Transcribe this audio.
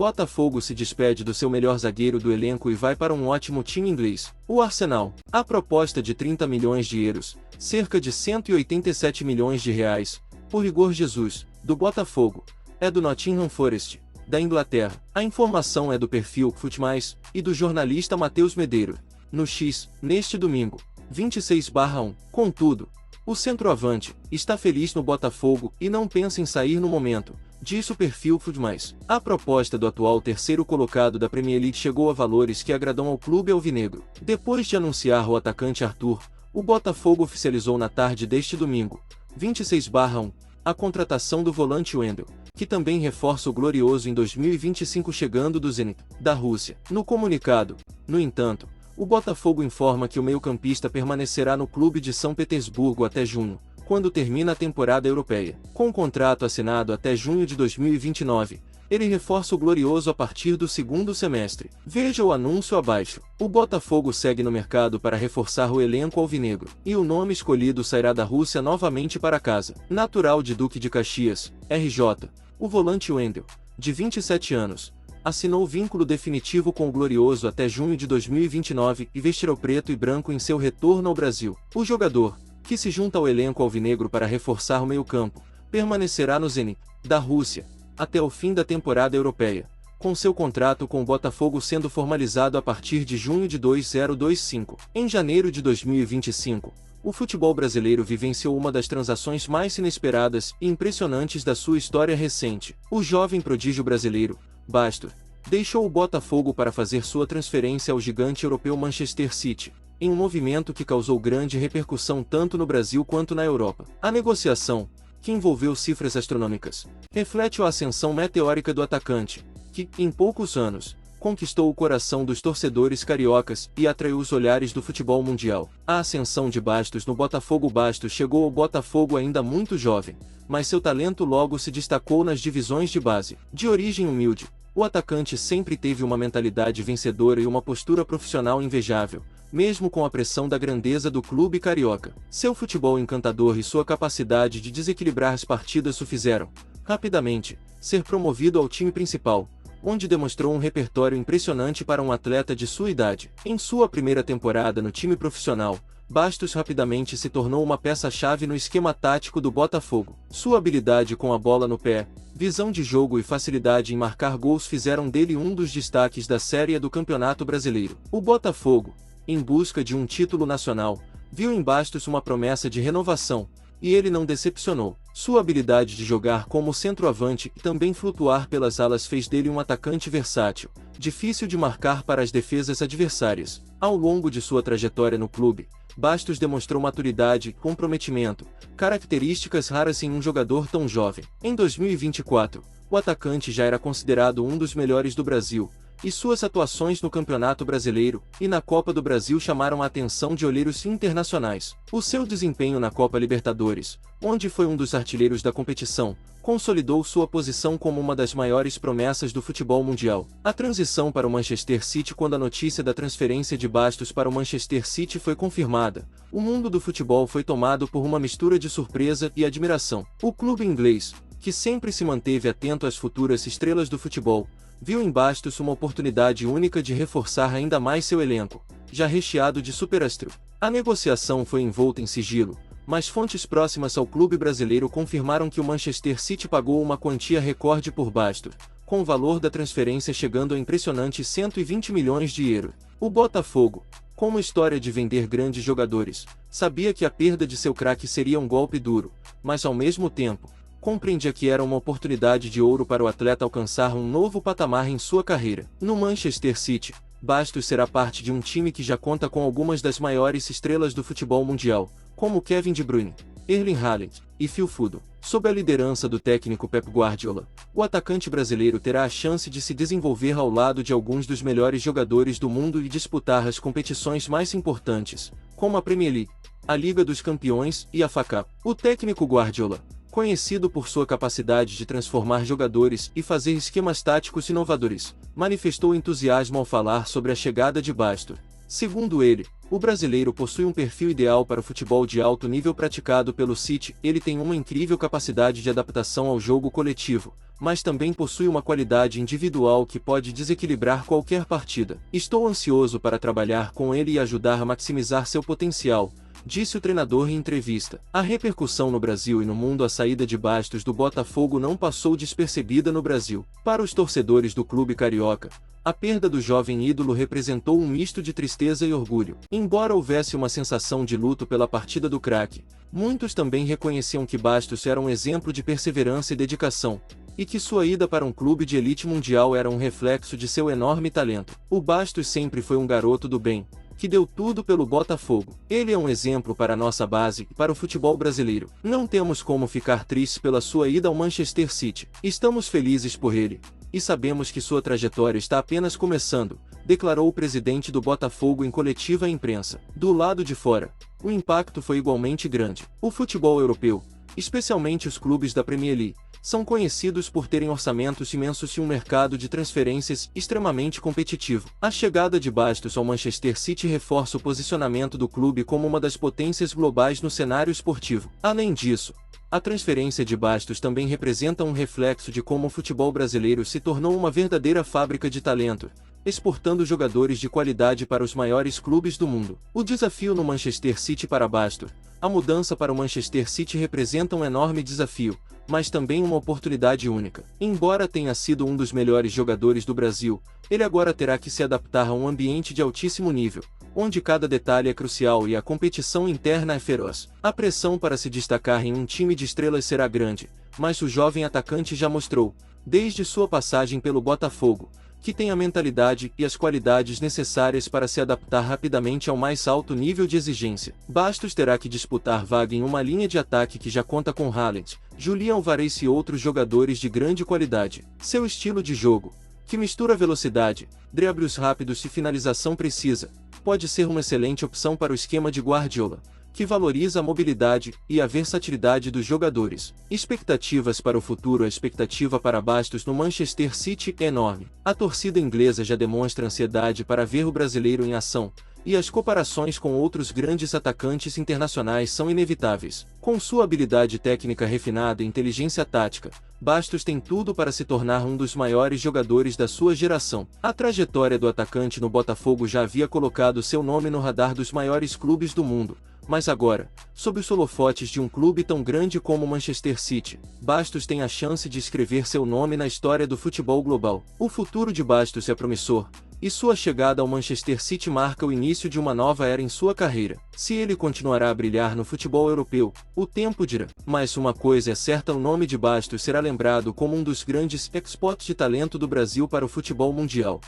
Botafogo se despede do seu melhor zagueiro do elenco e vai para um ótimo time inglês, o Arsenal. A proposta de 30 milhões de euros, cerca de 187 milhões de reais, por Igor Jesus, do Botafogo, é do Nottingham Forest, da Inglaterra. A informação é do perfil Futmais e do jornalista Matheus Medeiro, no X, neste domingo, 26/1. Contudo, o centroavante está feliz no Botafogo e não pensa em sair no momento, disse o perfil Futmais. A proposta do atual terceiro colocado da Premier League chegou a valores que agradam ao clube alvinegro. Depois de anunciar o atacante Arthur, o Botafogo oficializou na tarde deste domingo, 26/1, a contratação do volante Wendel, que também reforça o glorioso em 2025 chegando do Zenit, da Rússia. No comunicado, no entanto, o Botafogo informa que o meio-campista permanecerá no clube de São Petersburgo até junho, quando termina a temporada europeia. Com o contrato assinado até junho de 2029, ele reforça o glorioso a partir do segundo semestre. Veja o anúncio abaixo. O Botafogo segue no mercado para reforçar o elenco alvinegro, e o nome escolhido sairá da Rússia novamente para casa. Natural de Duque de Caxias, RJ, o volante Wendel, de 27 anos, assinou vínculo definitivo com o glorioso até junho de 2029 e vestirá o preto e branco em seu retorno ao Brasil. O jogador, que se junta ao elenco alvinegro para reforçar o meio-campo, permanecerá no Zenit, da Rússia, até o fim da temporada europeia, com seu contrato com o Botafogo sendo formalizado a partir de junho de 2025. Em janeiro de 2025, o futebol brasileiro vivenciou uma das transações mais inesperadas e impressionantes da sua história recente. O jovem prodígio brasileiro, Bastos, deixou o Botafogo para fazer sua transferência ao gigante europeu Manchester City, em um movimento que causou grande repercussão tanto no Brasil quanto na Europa. A negociação, que envolveu cifras astronômicas, reflete a ascensão meteórica do atacante, que, em poucos anos, conquistou o coração dos torcedores cariocas e atraiu os olhares do futebol mundial. A ascensão de Bastos no Botafogo. Bastos chegou ao Botafogo ainda muito jovem, mas seu talento logo se destacou nas divisões de base. De origem humilde, o atacante sempre teve uma mentalidade vencedora e uma postura profissional invejável, mesmo com a pressão da grandeza do clube carioca. Seu futebol encantador e sua capacidade de desequilibrar as partidas o fizeram, rapidamente, ser promovido ao time principal, onde demonstrou um repertório impressionante para um atleta de sua idade. Em sua primeira temporada no time profissional, Bastos rapidamente se tornou uma peça-chave no esquema tático do Botafogo. Sua habilidade com a bola no pé, visão de jogo e facilidade em marcar gols fizeram dele um dos destaques da Série A do Campeonato Brasileiro. O Botafogo, em busca de um título nacional, viu em Bastos uma promessa de renovação, e ele não decepcionou. Sua habilidade de jogar como centroavante e também flutuar pelas alas fez dele um atacante versátil, difícil de marcar para as defesas adversárias. Ao longo de sua trajetória no clube, Bastos demonstrou maturidade e comprometimento, características raras em um jogador tão jovem. Em 2024, o atacante já era considerado um dos melhores do Brasil, e suas atuações no Campeonato Brasileiro e na Copa do Brasil chamaram a atenção de olheiros internacionais. O seu desempenho na Copa Libertadores, onde foi um dos artilheiros da competição, consolidou sua posição como uma das maiores promessas do futebol mundial. A transição para o Manchester City. Quando a notícia da transferência de Bastos para o Manchester City foi confirmada, o mundo do futebol foi tomado por uma mistura de surpresa e admiração. O clube inglês, que sempre se manteve atento às futuras estrelas do futebol, viu em Bastos uma oportunidade única de reforçar ainda mais seu elenco, já recheado de superastro. A negociação foi envolta em sigilo, mas fontes próximas ao clube brasileiro confirmaram que o Manchester City pagou uma quantia recorde por Bastos, com o valor da transferência chegando a impressionantes 120 milhões de euros. O Botafogo, com uma história de vender grandes jogadores, sabia que a perda de seu craque seria um golpe duro, mas ao mesmo tempo, compreendia que era uma oportunidade de ouro para o atleta alcançar um novo patamar em sua carreira. No Manchester City, Bastos será parte de um time que já conta com algumas das maiores estrelas do futebol mundial, como Kevin De Bruyne, Erling Haaland e Phil Foden. Sob a liderança do técnico Pep Guardiola, o atacante brasileiro terá a chance de se desenvolver ao lado de alguns dos melhores jogadores do mundo e disputar as competições mais importantes, como a Premier League, a Liga dos Campeões e a FA Cup. O técnico Guardiola, conhecido por sua capacidade de transformar jogadores e fazer esquemas táticos inovadores, manifestou entusiasmo ao falar sobre a chegada de Bastos. Segundo ele, O brasileiro possui um perfil ideal para o futebol de alto nível praticado pelo City. Ele tem uma incrível capacidade de adaptação ao jogo coletivo, mas também possui uma qualidade individual que pode desequilibrar qualquer partida. Estou ansioso para trabalhar com ele e ajudar a maximizar seu potencial, disse o treinador em entrevista. A repercussão no Brasil e no mundo. A saída de Bastos do Botafogo não passou despercebida no Brasil. Para os torcedores do clube carioca, a perda do jovem ídolo representou um misto de tristeza e orgulho. Embora houvesse uma sensação de luto pela partida do craque, muitos também reconheciam que Bastos era um exemplo de perseverança e dedicação, e que sua ida para um clube de elite mundial era um reflexo de seu enorme talento. O Bastos sempre foi um garoto do bem, que deu tudo pelo Botafogo. Ele é um exemplo para a nossa base e para o futebol brasileiro. Não temos como ficar tristes pela sua ida ao Manchester City. Estamos felizes por ele, e sabemos que sua trajetória está apenas começando, declarou o presidente do Botafogo em coletiva à imprensa. Do lado de fora, o impacto foi igualmente grande. O futebol europeu, especialmente os clubes da Premier League, são conhecidos por terem orçamentos imensos e um mercado de transferências extremamente competitivo. A chegada de Bastos ao Manchester City reforça o posicionamento do clube como uma das potências globais no cenário esportivo. Além disso, a transferência de Bastos também representa um reflexo de como o futebol brasileiro se tornou uma verdadeira fábrica de talento, exportando jogadores de qualidade para os maiores clubes do mundo. O desafio no Manchester City para Bastos. A mudança para o Manchester City representa um enorme desafio, mas também uma oportunidade única. Embora tenha sido um dos melhores jogadores do Brasil, ele agora terá que se adaptar a um ambiente de altíssimo nível, onde cada detalhe é crucial e a competição interna é feroz. A pressão para se destacar em um time de estrelas será grande, mas o jovem atacante já mostrou, desde sua passagem pelo Botafogo, que tem a mentalidade e as qualidades necessárias para se adaptar rapidamente ao mais alto nível de exigência. Bastos terá que disputar vaga em uma linha de ataque que já conta com Haaland, Julián Álvares e outros jogadores de grande qualidade. Seu estilo de jogo, que mistura velocidade, dribles rápidos e finalização precisa, pode ser uma excelente opção para o esquema de Guardiola, que valoriza a mobilidade e a versatilidade dos jogadores. Expectativas para o futuro. A expectativa para Bastos no Manchester City é enorme. A torcida inglesa já demonstra ansiedade para ver o brasileiro em ação, e as comparações com outros grandes atacantes internacionais são inevitáveis. Com sua habilidade técnica refinada e inteligência tática, Bastos tem tudo para se tornar um dos maiores jogadores da sua geração. A trajetória do atacante no Botafogo já havia colocado seu nome no radar dos maiores clubes do mundo, mas agora, sob os holofotes de um clube tão grande como o Manchester City, Bastos tem a chance de escrever seu nome na história do futebol global. O futuro de Bastos é promissor, e sua chegada ao Manchester City marca o início de uma nova era em sua carreira. Se ele continuará a brilhar no futebol europeu, o tempo dirá. Mas uma coisa é certa: o nome de Bastos será lembrado como um dos grandes exports de talento do Brasil para o futebol mundial.